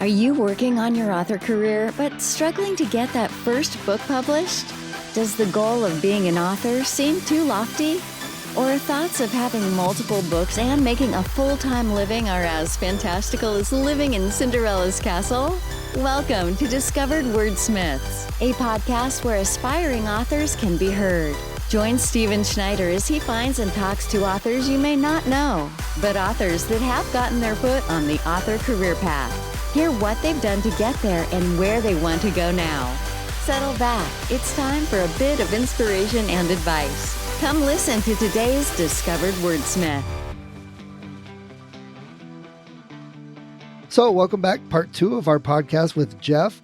Are you working on your author career but struggling to get that first book published? Does the goal of being an author seem too lofty? Or thoughts of having multiple books and making a full-time living are as fantastical as living in Cinderella's castle? Welcome to Discovered Wordsmiths, a podcast where aspiring authors can be heard. Join Stephen Schneider as he finds and talks to authors you may not know, but authors that have gotten their foot on the author career path. Hear what they've done to get there and where they want to go now. Settle back. It's time for a bit of inspiration and advice. Come listen to today's Discovered Wordsmith. So welcome back, part 2 of our podcast with Jeff.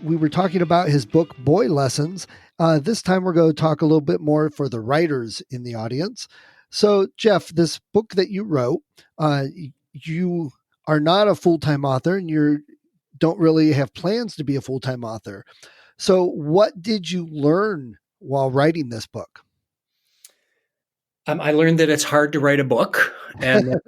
We were talking about his book, Boy Lessons. This time we're going to talk a little bit more for the writers in the audience. So Jeff, this book that you wrote, you are not a full-time author and you don't really have plans to be a full-time author. So what did you learn while writing this book? I learned that it's hard to write a book, and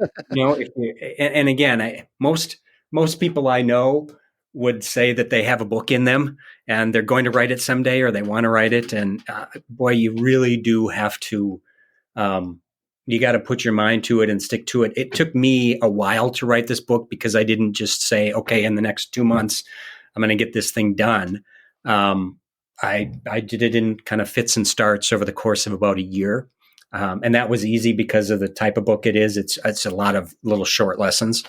most people I know would say that they have a book in them and they're going to write it someday, or they want to write it. And boy, you really do have to. You got to put your mind to it and stick to it. It took me a while to write this book because I didn't just say, okay, in the next 2 months, I'm going to get this thing done. I did it in kind of fits and starts over the course of about a year. And that was easy because of the type of book it is. It's a lot of little short lessons.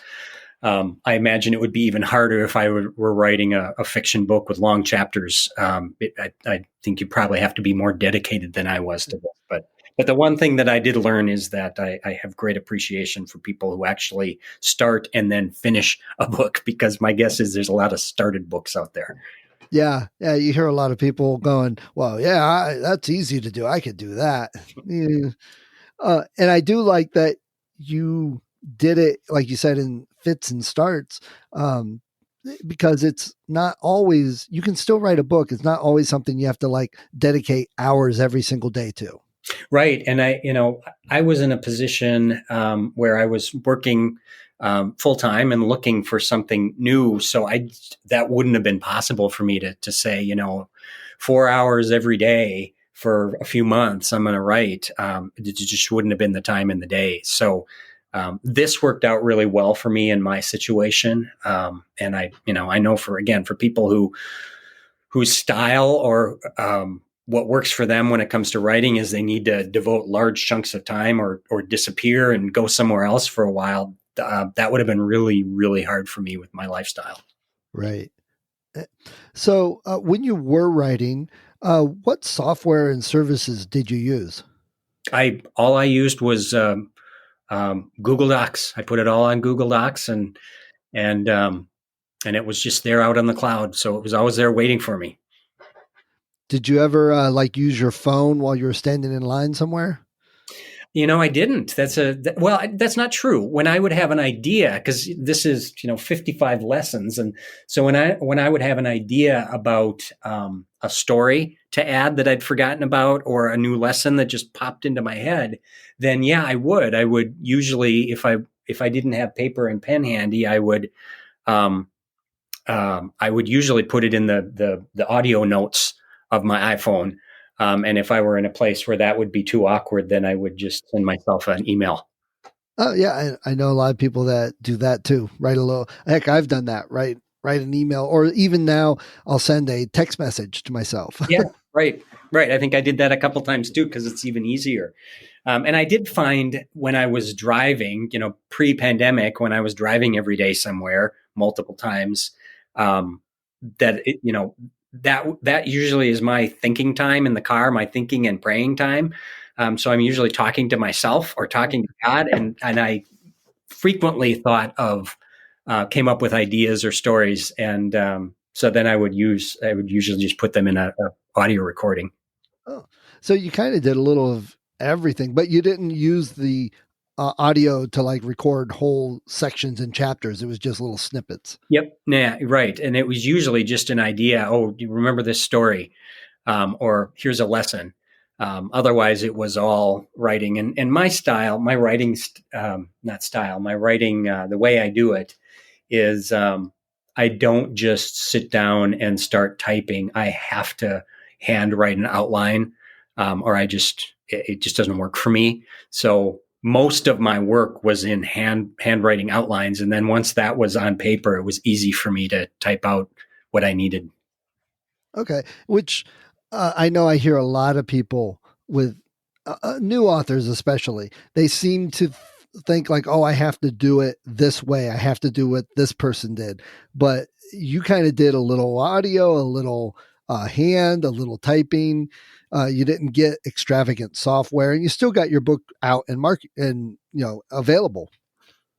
I imagine it would be even harder if I were writing a fiction book with long chapters. I think you probably have to be more dedicated than I was to this. But the one thing that I did learn is that I have great appreciation for people who actually start and then finish a book, because my guess is there's a lot of started books out there. Yeah. You hear a lot of people going, well, that's easy to do. I could do that. Yeah. And I do like that you did it, like you said, in fits and starts, because it's not always, you can still write a book. It's not always something you have to like dedicate hours every single day to. Right. And I was in a position where I was working full time and looking for something new. So that wouldn't have been possible for me to say, 4 hours every day for a few months, I'm going to write. It just wouldn't have been the time in the day. So this worked out really well for me in my situation. And I know for people whose style or what works for them when it comes to writing is they need to devote large chunks of time or disappear and go somewhere else for a while. That would have been really, really hard for me with my lifestyle. Right. So when you were writing, what software and services did you use? All I used was Google Docs. I put it all on Google Docs and it was just there out on the cloud. So it was always there waiting for me. Did you ever use your phone while you were standing in line somewhere? I didn't. That's not true. When I would have an idea, because this is 55 lessons, and so when I would have an idea about a story to add that I'd forgotten about, or a new lesson that just popped into my head, then I would usually, if I didn't have paper and pen handy, I would usually put it in the audio notes of my iPhone. And if I were in a place where that would be too awkward, then I would just send myself an email. Oh yeah. I know a lot of people that do that too. Heck, I've done that, write an email, or even now I'll send a text message to myself. Yeah. Right. I think I did that a couple times too, because it's even easier. And I did find when I was driving, pre-pandemic, when I was driving every day somewhere multiple times, that usually is my thinking time in the car, my thinking and praying time. So I'm usually talking to myself or talking to God. And I frequently came up with ideas or stories. And so then I would usually just put them in a audio recording. Oh, so you kind of did a little of everything, but you didn't use the audio to like record whole sections and chapters. It was just little snippets. Yep. Yeah, right. And it was usually just an idea. Oh, do you remember this story? Or here's a lesson. Otherwise it was all writing, and my style, my writing, the way I do it is, I don't just sit down and start typing. I have to handwrite an outline, or it just doesn't work for me. So most of my work was in handwriting outlines, and then once that was on paper, it was easy for me to type out what I needed. Okay. Which I know I hear a lot of people with new authors, especially, they seem to think like, oh, I have to do it this way. I have to do what this person did. But you kind of did a little audio, a little hand, a little typing. You didn't get extravagant software, and you still got your book out and available.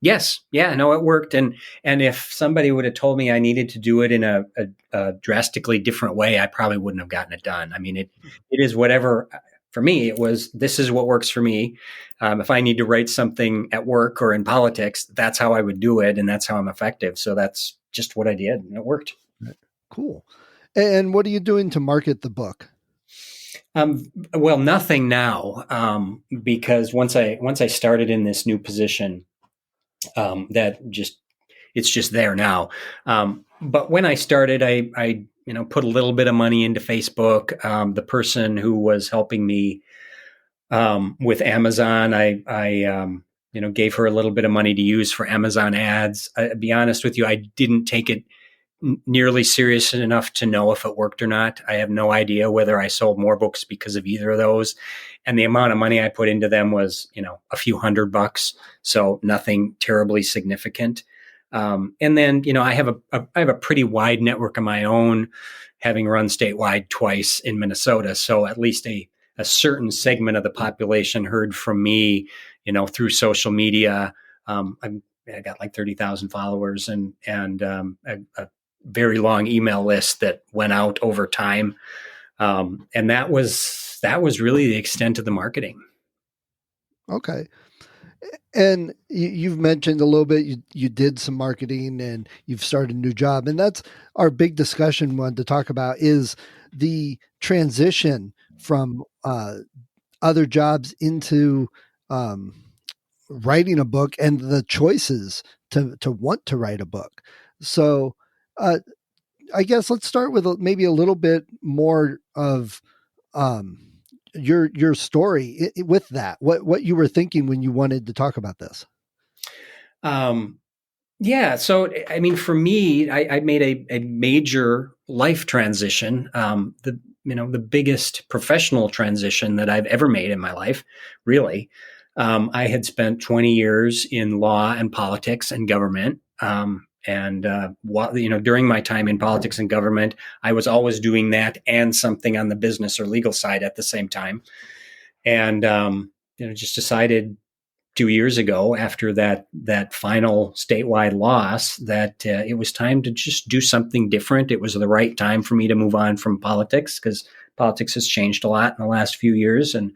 Yes, yeah, no, it worked. And if somebody would have told me I needed to do it in a drastically different way, I probably wouldn't have gotten it done. I mean, it is whatever. For me, it was, this is what works for me. If I need to write something at work or in politics, that's how I would do it, and that's how I'm effective. So that's just what I did, and it worked. Cool. And what are you doing to market the book? Well, nothing now, because once I started in this new position, it's just there now. But when I started, I put a little bit of money into Facebook. The person who was helping me with Amazon, I gave her a little bit of money to use for Amazon ads. I'll be honest with you, I didn't take it nearly serious enough to know if it worked or not. I have no idea whether I sold more books because of either of those. And the amount of money I put into them was, a few $100. So nothing terribly significant. And then, I have a pretty wide network of my own, having run statewide twice in Minnesota. So at least a certain segment of the population heard from me, through social media. I got like 30,000 followers and a very long email list that went out over time. And that was really the extent of the marketing. Okay. And you've mentioned a little bit, you did some marketing and you've started a new job. And that's our big discussion one to talk about is the transition from other jobs into writing a book and the choices to want to write a book. So I guess let's start with maybe a little bit more of um, your story with that. What you were thinking when you wanted to talk about this. Yeah. So, I mean, for me, I made a major life transition. The biggest professional transition that I've ever made in my life, really. I had spent 20 years in law and politics and government. During my time in politics and government, I was always doing that and something on the business or legal side at the same time. And, just decided 2 years ago, after that final statewide loss, that it was time to just do something different. It was the right time for me to move on from politics, because politics has changed a lot in the last few years, and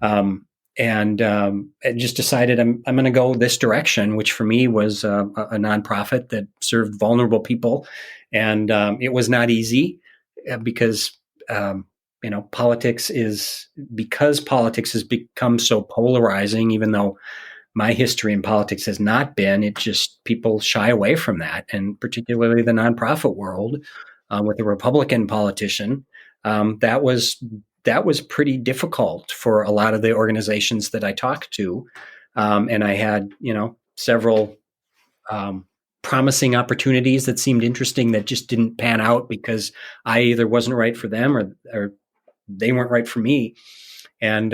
I just decided I'm going to go this direction, which for me was a nonprofit that served vulnerable people, and it was not easy because. Politics has become so polarizing, even though my history in politics has not been. It just, people shy away from that, and particularly the nonprofit world with a Republican politician. That was pretty difficult for a lot of the organizations that I talked to, and I had several promising opportunities that seemed interesting that just didn't pan out because I either wasn't right for them or they weren't right for me. And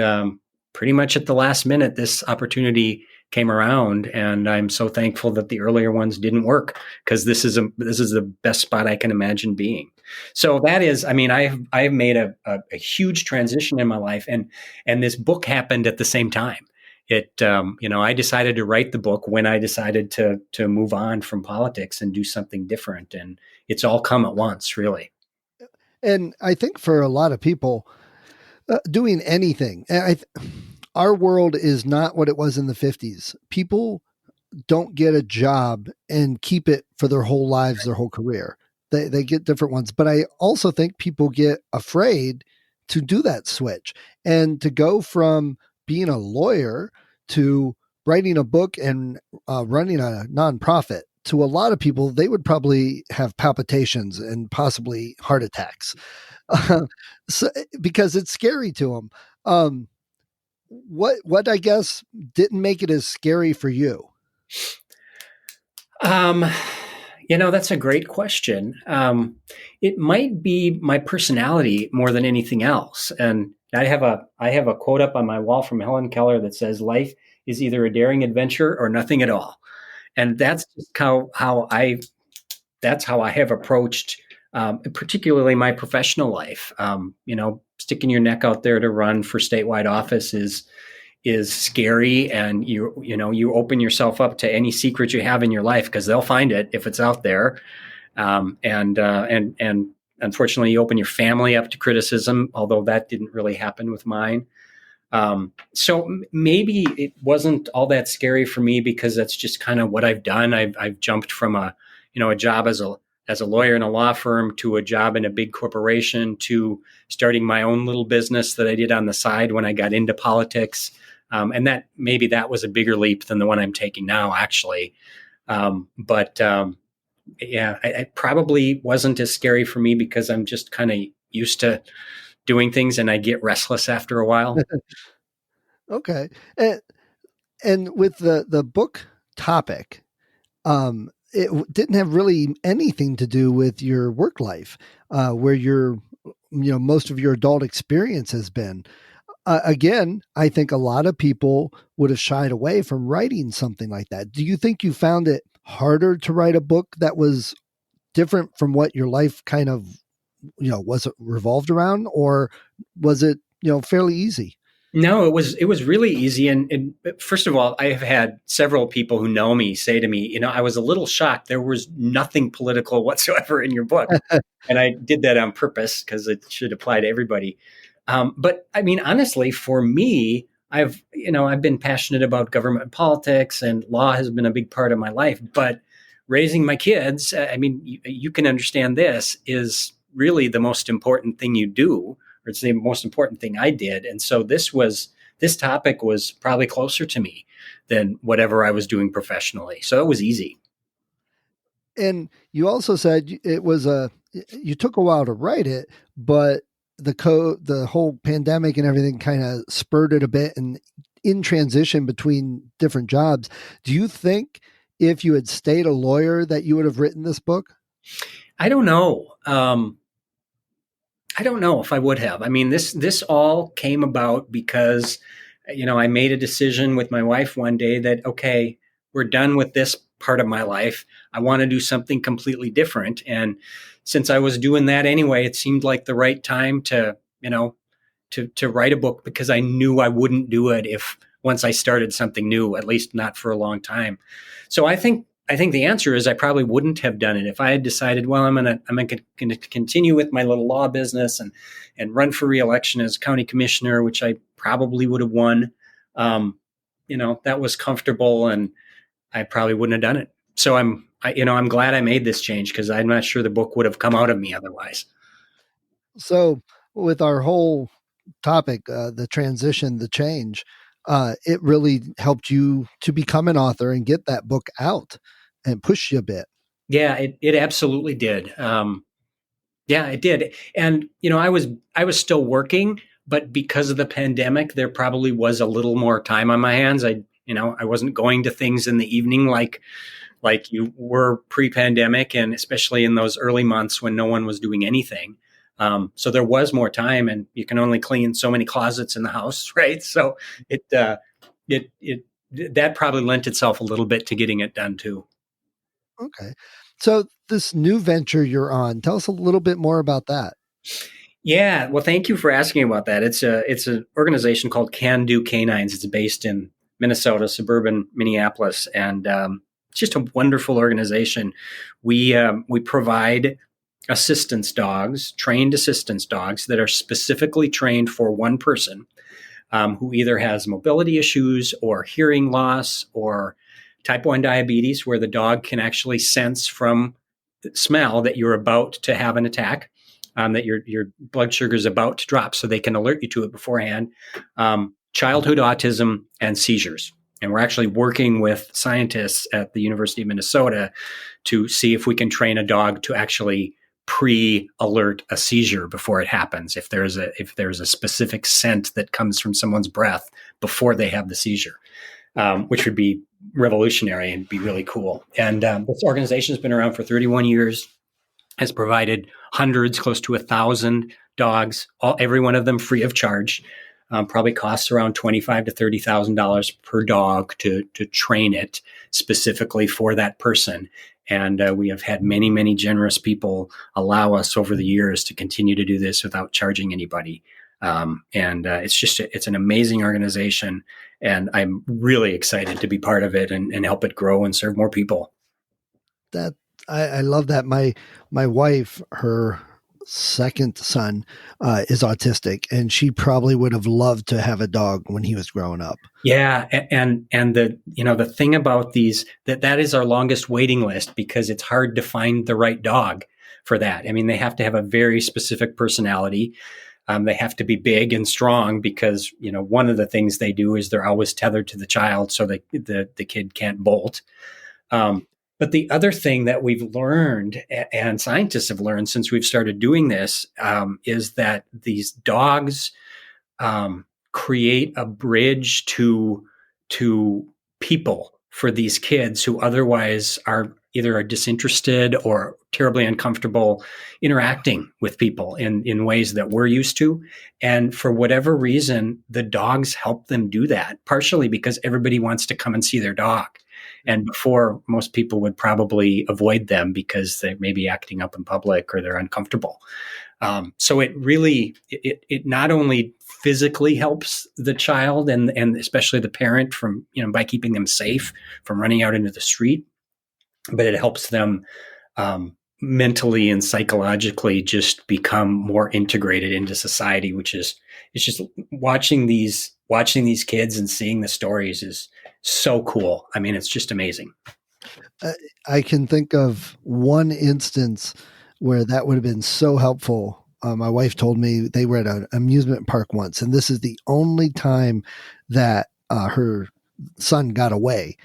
pretty much at the last minute, this opportunity came around, and I'm so thankful that the earlier ones didn't work, because this is the best spot I can imagine being. So that is, I mean, I've made a huge transition in my life, and this book happened at the same time. I decided to write the book when I decided to move on from politics and do something different, and it's all come at once, really. And I think for a lot of people, doing anything, our world is not what it was in the 50s. People don't get a job and keep it for their whole lives, their whole career. They get different ones. But I also think people get afraid to do that switch and to go from being a lawyer to writing a book and running a nonprofit to a lot of people, they would probably have palpitations and possibly heart attacks. So, because it's scary to them. What I guess didn't make it as scary for you? Um, that's a great question. It might be my personality more than anything else. And I have a quote up on my wall from Helen Keller that says, "Life is either a daring adventure or nothing at all." And that's just how I have approached, particularly my professional life. Sticking your neck out there to run for statewide office is scary, and you open yourself up to any secret you have in your life because they'll find it if it's out there. And unfortunately, you open your family up to criticism, although that didn't really happen with mine. So maybe it wasn't all that scary for me because that's just kind of what I've done. I've jumped from a job as a lawyer in a law firm to a job in a big corporation to starting my own little business that I did on the side when I got into politics. And that was a bigger leap than the one I'm taking now, actually. But yeah, it probably wasn't as scary for me because I'm just kind of used to doing things and I get restless after a while. Okay. And with the book topic, it didn't have really anything to do with your work life, where most of your adult experience has been. Again, I think a lot of people would have shied away from writing something like that. Do you think you found it harder to write a book that was different from what your life kind of, was it revolved around, or was it, fairly easy? No, it was really easy. And first of all, I have had several people who know me say to me, I was a little shocked. There was nothing political whatsoever in your book. And I did that on purpose because it should apply to everybody. But I mean, honestly, for me, I've been passionate about government politics, and law has been a big part of my life. But raising my kids, I mean, you can understand this is really the most important thing you do, or it's the most important thing I did. And so this topic was probably closer to me than whatever I was doing professionally. So it was easy. And you also said you took a while to write it, but the whole pandemic and everything kind of spurred it a bit, and in transition between different jobs. Do you think if you had stayed a lawyer that you would have written this book? I don't know. I don't know if I would have. I mean, this all came about because, I made a decision with my wife one day that, okay, we're done with this part of my life. I want to do something completely different. And since I was doing that anyway, it seemed like the right time to write a book, because I knew I wouldn't do it if once I started something new, at least not for a long time. So I think the answer is I probably wouldn't have done it if I had decided, well, I'm gonna continue with my little law business and run for reelection as county commissioner, which I probably would have won. That was comfortable, and I probably wouldn't have done it. So I'm glad I made this change because I'm not sure the book would have come out of me otherwise. So, with our whole topic, the transition, the change, it really helped you to become an author and get that book out and push you a bit. Yeah, it absolutely did. Yeah, it did. And I was still working, but because of the pandemic, there probably was a little more time on my hands. I wasn't going to things in the evening like you were pre-pandemic, and especially in those early months when no one was doing anything. So there was more time, and you can only clean so many closets in the house, right? So it that probably lent itself a little bit to getting it done too. Okay. So, this new venture you're on, tell us a little bit more about that. Yeah, well, thank you for asking about that. It's an organization called Can Do Canines. It's based in Minnesota, suburban Minneapolis, and it's just a wonderful organization. We provide trained assistance dogs that are specifically trained for one person, who either has mobility issues or hearing loss or type 1 diabetes, where the dog can actually sense from smell that you're about to have an attack, that your blood sugar is about to drop, so they can alert you to it beforehand. Childhood autism and seizures. And we're actually working with scientists at the University of Minnesota to see if we can train a dog to actually pre-alert a seizure before it happens. If there's a specific scent that comes from someone's breath before they have the seizure, which would be revolutionary and be really cool. And this organization has been around for 31 years, has provided hundreds, close to 1,000 dogs, every one of them free of charge. Probably costs around $25,000 to $30,000 per dog to train it specifically for that person. And we have had many, many generous people allow us over the years to continue to do this without charging anybody. It's an amazing organization, and I'm really excited to be part of it and help it grow and serve more people. That I love that. My wife, her second son, is autistic, and she probably would have loved to have a dog when he was growing up. Yeah, and the thing about these that is our longest waiting list, because it's hard to find the right dog for that. I mean, they have to have a very specific personality. They have to be big and strong, because one of the things they do is they're always tethered to the child, so that the kid can't bolt. But the other thing that we've learned, and scientists have learned since we've started doing this, is that these dogs create a bridge to people for these kids who otherwise are either disinterested or terribly uncomfortable interacting with people in ways that we're used to. And for whatever reason, the dogs help them do that, partially because everybody wants to come and see their dog. And before, most people would probably avoid them because they may be acting up in public or they're uncomfortable. So it really, it not only physically helps the child and especially the parent from, by keeping them safe from running out into the street, but it helps them mentally and psychologically just become more integrated into society, which is, it's just watching these kids and seeing the stories is so cool. I mean, it's just amazing. I can think of one instance where that would have been so helpful. My wife told me they were at an amusement park once, and this is the only time that her son got away.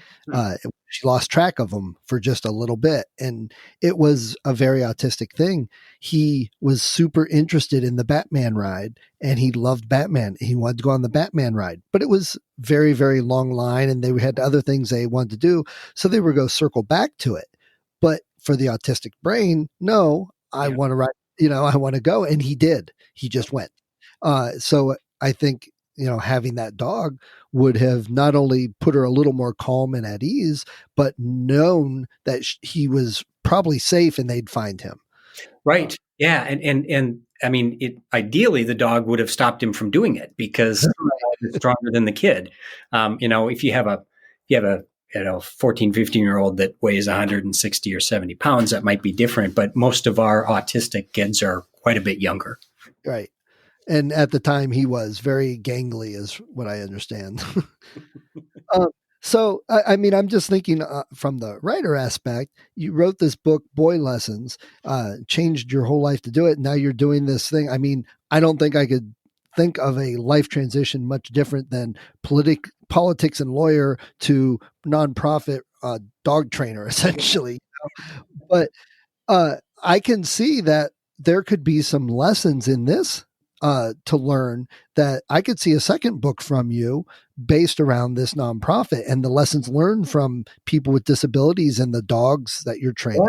She lost track of him for just a little bit, and it was a very autistic thing. He was super interested in the Batman ride, and he loved Batman. He wanted to go on the Batman ride, but it was very, very long line, and they had other things they wanted to do, so they would go circle back to it. But for the autistic brain, no, I want to ride. I want to go, and he did. He just went. So I think having that dog would have not only put her a little more calm and at ease, but known that he was probably safe and they'd find him. Right. Yeah. And I mean, ideally the dog would have stopped him from doing it, because it's stronger than the kid. If you have a 14, 15-year-old that weighs 160 or 70 pounds, that might be different. But most of our autistic kids are quite a bit younger. Right. And at the time, he was very gangly, is what I understand. So, I mean, I'm just thinking from the writer aspect, you wrote this book, Boy Lessons, changed your whole life to do it. Now you're doing this thing. I mean, I don't think I could think of a life transition much different than politics and lawyer to nonprofit dog trainer, essentially. But I can see that there could be some lessons in this to learn, that I could see a second book from you based around this nonprofit and the lessons learned from people with disabilities and the dogs that you're training.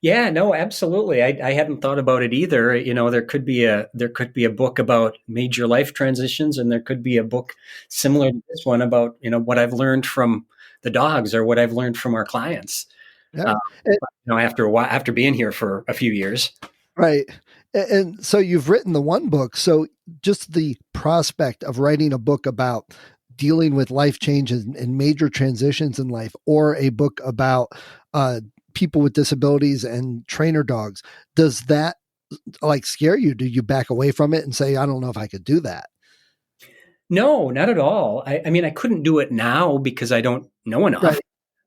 Yeah, no, absolutely. I hadn't thought about it either. There could be a book about major life transitions, and there could be a book similar to this one about, what I've learned from the dogs or what I've learned from our clients. Yeah. After a while, after being here for a few years. Right. And so you've written the one book. So just the prospect of writing a book about dealing with life changes and major transitions in life, or a book about people with disabilities and trainer dogs, does that scare you? Do you back away from it and say, I don't know if I could do that? No, not at all. I mean, I couldn't do it now because I don't know enough. Right.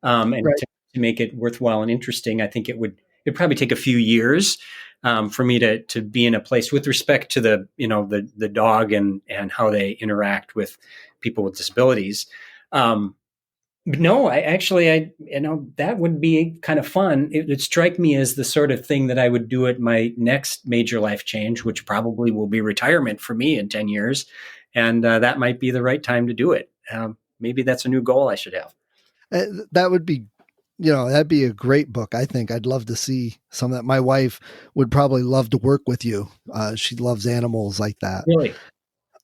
And Right. to make it worthwhile and interesting, I think it'd probably take a few years for me to be in a place with respect to the dog and how they interact with people with disabilities. But no, that would be kind of fun. It would strike me as the sort of thing that I would do at my next major life change, which probably will be retirement for me in 10 years. And that might be the right time to do it. Maybe that's a new goal I should have. That would be, that'd be a great book. I think I'd love to see some of that. My wife would probably love to work with you. She loves animals like that. Really?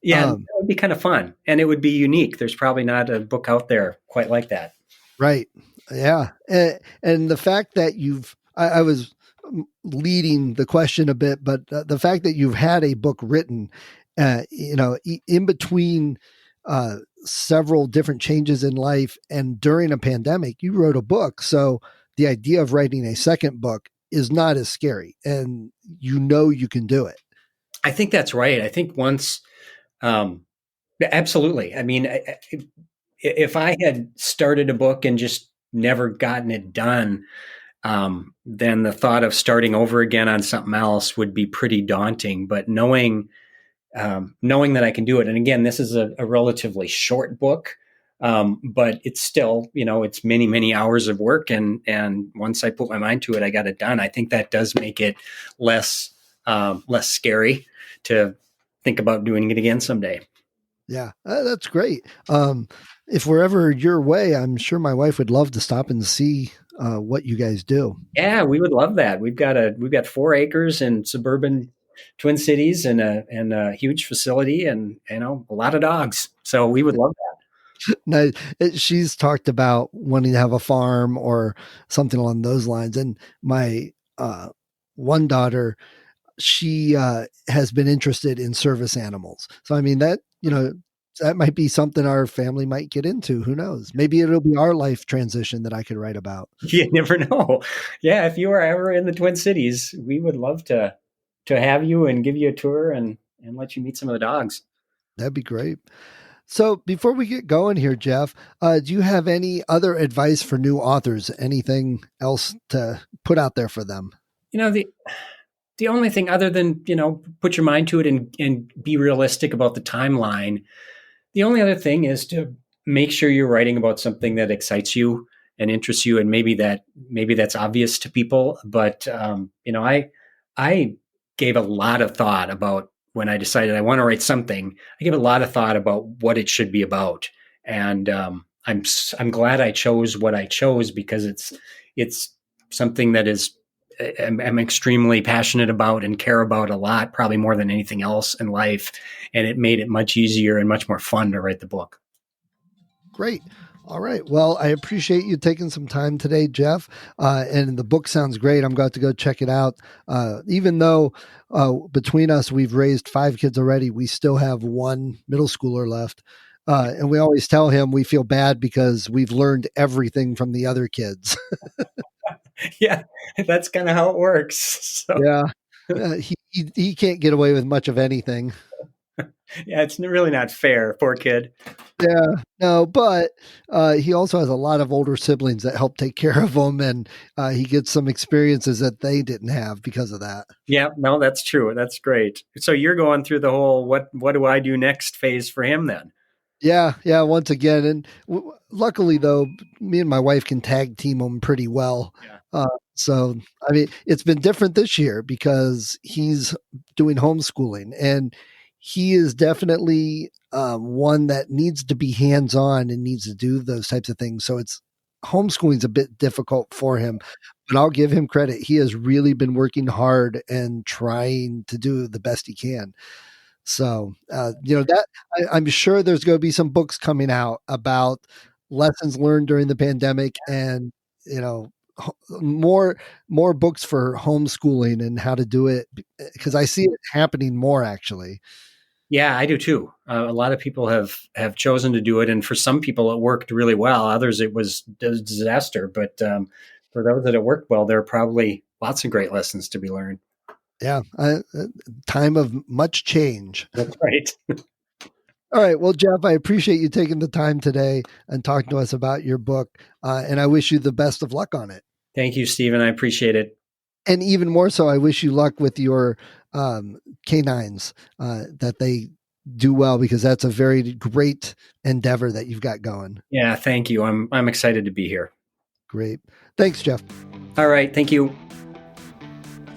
Yeah, that Um, would be kind of fun. And it would be unique. There's probably not a book out there quite like that. right. Yeah. And the fact that I was leading the question a bit, but the fact that you've had a book written, in between several different changes in life and during a pandemic, you wrote a book. So the idea of writing a second book is not as scary, and you can do it. I think that's right. I think once, absolutely. I mean, if I had started a book and just never gotten it done, then the thought of starting over again on something else would be pretty daunting. But knowing that I can do it, and again, this is a relatively short book, but it's still, it's many, many hours of work, and once I put my mind to it, I got it done. I think that does make it less scary to think about doing it again someday. Yeah, that's great. If we're ever your way, I'm sure my wife would love to stop and see what you guys do. Yeah, we would love that. We've got 4 acres in suburban Twin Cities and a huge facility, and a lot of dogs. So we would love that. Now, she's talked about wanting to have a farm or something along those lines. And my one daughter, she has been interested in service animals. So, I mean, that might be something our family might get into. Who knows? Maybe it'll be our life transition that I could write about. You never know. Yeah, if you are ever in the Twin Cities, we would love to have you and give you a tour and let you meet some of the dogs. That'd be great. So before we get going here, Jeff, do you have any other advice for new authors? Anything else to put out there for them? The only thing other than, put your mind to it and be realistic about the timeline. The only other thing is to make sure you're writing about something that excites you and interests you, and maybe that's obvious to people, but I gave a lot of thought about when I decided I want to write something. I gave a lot of thought about what it should be about, and I'm glad I chose what I chose, because it's something that I'm extremely passionate about and care about a lot, probably more than anything else in life. And it made it much easier and much more fun to write the book. Great. All right. Well, I appreciate you taking some time today, Jeff. And the book sounds great. I'm going to go check it out. Even though between us, we've raised 5 kids already, we still have one middle schooler left. And we always tell him we feel bad because we've learned everything from the other kids. Yeah, that's kind of how it works. So. Yeah. He can't get away with much of anything. Yeah, it's really not fair. Poor kid. Yeah, no, but he also has a lot of older siblings that help take care of him, and he gets some experiences that they didn't have because of that. Yeah, no, that's true. That's great. So you're going through the whole what do I do next phase for him then? Yeah, once again, and luckily though, me and my wife can tag team him pretty well. Yeah. So I mean, it's been different this year because he's doing homeschooling, and he is definitely one that needs to be hands-on and needs to do those types of things. So it's homeschooling's a bit difficult for him, but I'll give him credit. He has really been working hard and trying to do the best he can. So, that I'm sure there's going to be some books coming out about lessons learned during the pandemic, and, more books for homeschooling and how to do it, because I see it happening more actually. Yeah, I do too. A lot of people have chosen to do it, and for some people it worked really well. Others it was a disaster. But for those that it worked well, there are probably lots of great lessons to be learned. Yeah, time of much change. That's right. All right. Well, Jeff, I appreciate you taking the time today and talking to us about your book, and I wish you the best of luck on it. Thank you, Stephen. I appreciate it. And even more so, I wish you luck with your canines, that they do well, because that's a very great endeavor that you've got going. Yeah, thank you. I'm excited to be here. Great. Thanks, Jeff. All right, thank you.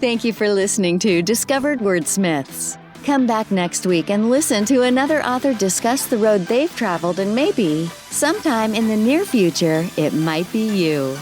Thank you for listening to Discovered Wordsmiths. Come back next week and listen to another author discuss the road they've traveled, and maybe, sometime in the near future, it might be you.